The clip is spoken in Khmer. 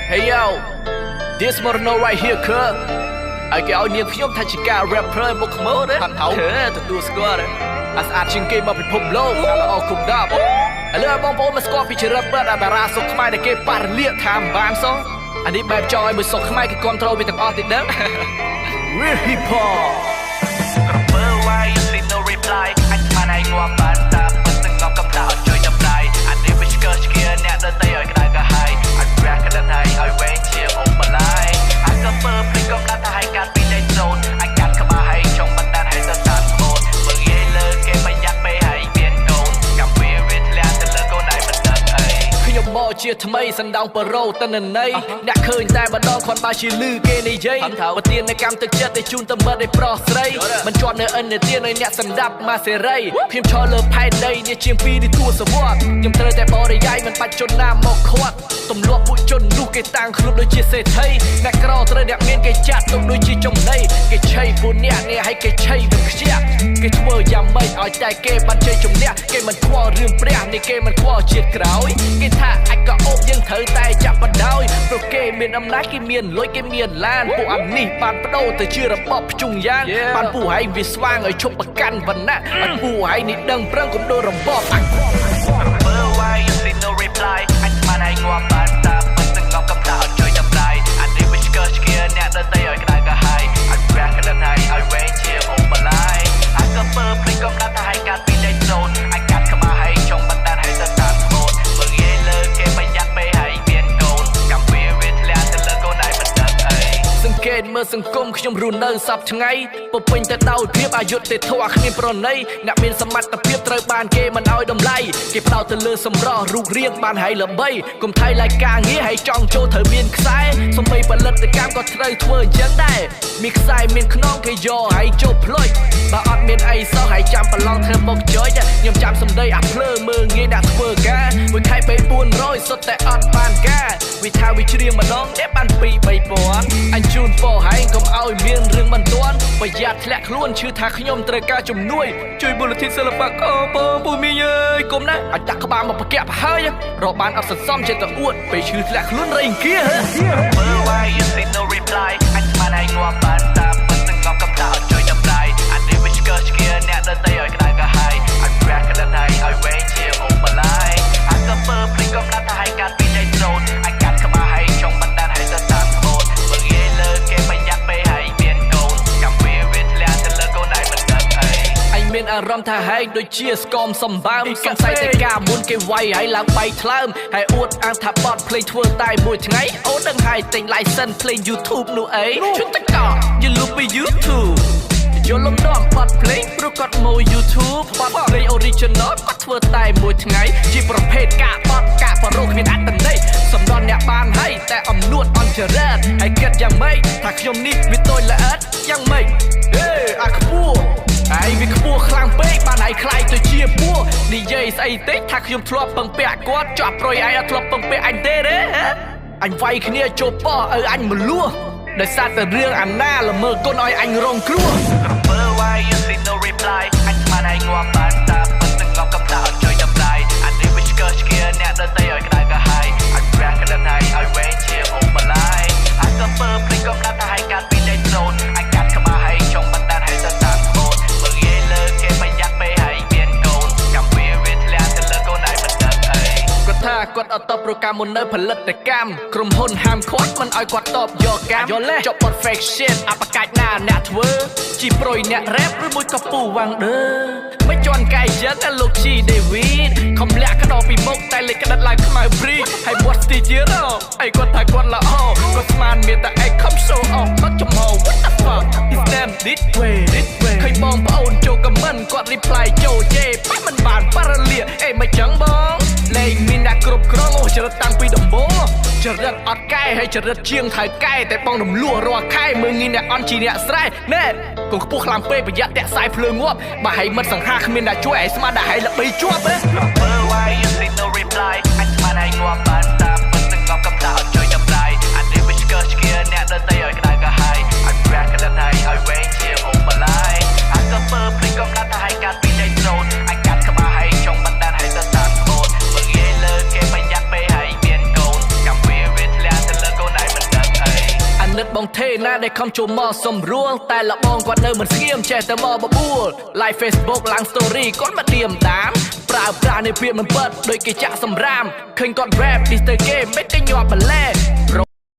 Hey yo, this Moreno right here គឺឲ្យគេឲ្យនាងខ្ញុំថាជាការ rapper មកខ្មោទេទទួលស្គាល់អាស្អាតជាងគេមកពិភពលោកល្អគ្រប់ដប់ឥឡូវបងប្អូនមកស្គាល់ពីចរិតពិតតារាសុខខ្មែរដែលគេប៉ះរលាកថាមិនបានសោះអានេះបែបចង់ឲ្យមួយសុខខ្មែរគេគ្រប់ត្រូលវាទាំងអស់ទៀតដឹង Real hip hop ក្រពើ why you see no reply អញស្មានឯងងាប់បានតាពិតទាំងកំដៅជួយចាប់ដៃអានេះវាឆ្កឹះឆ្កៀអ្នកដទៃឲ្យក្តៅកាហាយអញប្រះក្តៅឲ្យវែងជាអូបឡាយអញក៏ពើភ្លេចកំដៅថាឲ្យកាត់ពីដេកសូនអញកាត់ក្បាលឲ្យចង់បណ្ដានឲ្យទៅតាមស្មូតមើលងាយលើគេប្រយ័ត្នពេលឲ្យមានកូនកំពីវាធ្លាក់ទៅលើកូនឯងមិនដឹងអីខ្ញុំមកជាថ្មីសណ្ដោងប្រូតនន័យអ្នកឃើញតែម្ដងគ្រាន់បើជាលឺគេនិយាយបើទៀននៅកម្មទឹកចិត្តឲ្យជូនទៅមិត្តឲ្យប្រុសស្រីមិនជាប់នៅឥនទៀនឲ្យអ្នកសម្ដាប់មកសេរីខ្ញុំឈរលើផែនដីនេះជាង2នេះទួសវត្តខ្ញុំត្រូវតែបរិយាយមិនបាច់ជនណាមកខាត់ទម្លាប់ពួកជននោះគេតាំងខ្លួនដូចជាសេដ្ឋីអ្នកក្រត្រូវអ្នកមានគេចាត់ទុកដូចជាចំណីគេឆៃពួកអ្នកនេះឲ្យគេឆៃទៅខ្ជះគេធ្វើយ៉ាងម៉េចឲ្យតែគេបានជ័យជំនះគេមិនខ្វល់រឿងព្រះនេះគេមិនខ្វល់ជាតិក្រោយគេថាអាចក៏អូបយើងត្រូវតែចាប់បដោយព្រោះគេមានអំណាចគេមានលុយគេមានឡានពួកអានេះបានបដូរទៅជារបបភ្ជុងយ៉ាងបានពួកឯងវាស្វាងឲ្យឈប់ប្រកាន់វណ្ណៈអត់ពួកឯងនេះដឹងប្រឹងកុំដូររបបអញ Why you see no reply អញស្មានឯងងាប់បានតាពិតទាំងកំដៅជួយចាប់ដៃអានេះវាឆ្កឹះឆ្កៀអ្នកដទៃឲ្យក្តៅកាហាយអញប្រះក្តៅឲ្យវែងជាអូបឡាយអញក៏ពើភ្លេចកំដៅថាឲ្យកាត់ពីដេកសូនអញកាត់ក្បាលឲ្យចង់បណ្ដានឲ្យទៅតាមស្មូតមើលងាយលើគេប្រយ័ត្នពេលឲ្យមានកូនកំពីវាធ្លាក់ទៅលើកូនឯងមិនដឹងអីសង្កេតមើលសង្គមខ្ញុំរស់នៅសពថ្ងៃពុពេញទៅដោយភាពអយុត្តិធម៌គ្មានប្រណីអ្នកមានសមត្ថភាពត្រូវបានគេមិនឲ្យតម្លៃគេផ្ដោតទៅលើសម្រស់រូបរាងបានឲ្យល្បីគុំថៃឡៃការងារឲ្យចង់ចូលត្រូវមានខ្សែសំបីផលិតកម្មក៏ត្រូវធ្វើអញ្ចឹងដែរមានខ្សែមានខ្នងគេយកឲ្យចូលផ្លុចបើអត់មានអីសោះឲ្យចាំប្រឡងធ្វើមកចុចខ្ញុំចាំសំដីអាភ្លើមើងងាយដាក់ធ្វើការមួយខែពេល400សុទ្ធតែអត់បានការវិថាវិជ្រៀងម្ដងតែបាន2-3000អញជូនពោហើយកុំឲ្យមានរឿងមិនទាន់ប្រយ័ត្នធ្លាក់ខ្លួនឈឺថាខ្ញុំត្រូវការជំនួយជួយមូលនិធិសិល្បករបងពូមីអើយគុំណាអាចដាក់ក្បាលមកប្រកាក់ប្រហើយរកបានអត់សន្សំចិត្តទៅអួតពេលឈឺធ្លាក់ខ្លួនរៃអង្គា Why you see no reply អញស្មានឯងងាប់បានតាពិតទាំងកំដៅជួយចាប់ដៃអានេះវាឆ្កឹះឆ្កៀអ្នកដទៃឲ្យក្តៅកាហាយអញប្រះក្តៅឲ្យវែងជាអូបឡាយអញក៏ពើភ្លេចកំដៅថាឲ្យកាត់ពីដេកសូនអញកាត់ក្បាលឲ្យចង់បណ្ដានឲ្យទៅតាមស្មូតមើលងាយលើគេប្រយ័ត្នពេលឲ្យមានកូនកំពីវាធ្លាក់ទៅលើកូនឯងមិនដឹងអីអញមានអារម្មណ៍ថាហែងដូចជាស្គមសម្បើមសង្ស័យតែការមុនគេវាយឲ្យឡើងបែកថ្លើមហើយអួតអាងថាបត់ភ្លេងធ្វើតែមួយថ្ងៃអូដឹងហើយទិញ license ភ្លេង YouTube នោះអីជុំតកយលុបពី YouTube យល់លំដល់បត់ភ្លេងព្រោះគាត់មក YouTube បត់ភ្លេង original គាត់ធ្វើតែមួយថ្ងៃជាប្រភេទការបត់កាបរោគ្មានអត្តន័យសំដនអ្នកបានហើយតែអំនួតអន្តរជាតិហើយគិតយ៉ាងម៉េចថាខ្ញុំនេះវាតូចល្អិតយ៉ាងម៉េចហេអាខ្ពស់ហើយវាខ្ពស់ខ្លាំងពេកបានឲ្យខ្លាយទៅជាពស់និយាយស្អីតិចថាខ្ញុំធ្លាប់ពឹងពាក់គាត់ជាប់ប្រុយឯងអត់ធ្លាប់ពឹងពាក់អញទេអញវាយគ្នាចូលប៉ោឲ្យអញមលួសដោយសារតែរឿងអាណាល្មើគុណឲ្យអញរងគ្រោះ Why you see no reply អញស្មានឯងងាប់បានតាពិតទាំងកំដៅជួយចាប់ដៃអានេះវាឆ្កឹះឆ្កៀអ្នកដទៃឲ្យក្តៅកាហាយអញប្រះក្តៅឲ្យវែងជាអូបឡាយអញក៏ពើភ្លេចកំដៅថាឲ្យកាត់ពីដេកសូនអញកាត់ក្បាលឲ្យចង់បណ្ដានឲ្យទៅតាមស្មូតមើលងាយលើគេប្រយ័ត្នពេលឲ្យមានកូនកំពីវាធ្លាក់ទៅលើកូនឯងមិនដឹងអីគាត់ថាគាត់អត់តបប្រកម្មមុននៅផលិតកម្មក្រុមហ៊ុនហាមឃាត់មិនឲ្យគាត់តបយកកម្មចុះ perfect shit អបកាច់ណាអ្នកធ្វើជីប្រុយអ្នក rap ឬមួយក៏ពូវ៉ាងដឺមិនជន់កាយយ៉ាងតែលោកជីដេវីតខំលាក់ក្តោបពីមុខតែលេចក្តិតឡើងខ្មៅព្រីហើយមាត់ស្ទីជឿអីគាត់ថាគាត់ល្អគាត់ស្មានមានតែឯងខំ show off អត់ចំហ what the fuck is them this way ឃើញបងប្អូនចូល comment គាត់ reply ចូលជេប៉ះមិនបានប៉ារលាអេមិនចឹងបងលេងមានអ្នកគ្រប់គ្រងអូចរិតតាំងពីដំបូងចរិតអត់កែហើយចរិតជាងថៅកែតែបងរំលោះរាល់ខែមើងងាយអ្នកអន់ជាអ្នកស្រែណែកុំខ្ពស់ខ្លាំងពេកប្រយ័ត្នតាក់ខ្សែភ្លើងងាប់បើហៃមិនសង្ហាគ្មានអ្នកជួយឲ្យស្មានតែហៃល្បីជាប់ Why you see no reply អញស្មានឯងងាប់បានតាពិតទាំងកំដៅជួយចាប់ដៃអានេះវាឆ្កឹះឆ្កៀអ្នកដទៃឲ្យក្តៅកាហាយអញប្រះក្តៅឲ្យវែងជាអូបឡាយអញក៏ពើភ្លេចកំដៅថាឲ្យកាត់ពីដេកសូនអញកាត់ក្បាលឲ្យចង់បណ្ដានឲ្យទៅតាមស្មូតមើលងាយលើគេប្រយ័ត្នពេលឲ្យមានកូនកំពីវាធ្លាក់ទៅលើកូន បងថេណាដែលខំចូលមកសំរួលតែលបងគាត់នៅមិនស្ងៀមចេះតែមកបបួល Live Facebook ឡើង story គាត់មកទៀមតាមប្រើប្រាស់នៃពាក្យមិនពិតដូចគេចាក់សម្រាមឃើញគាត់ rap នេះទៅគេមិនគេញាប់បន្លែប្រ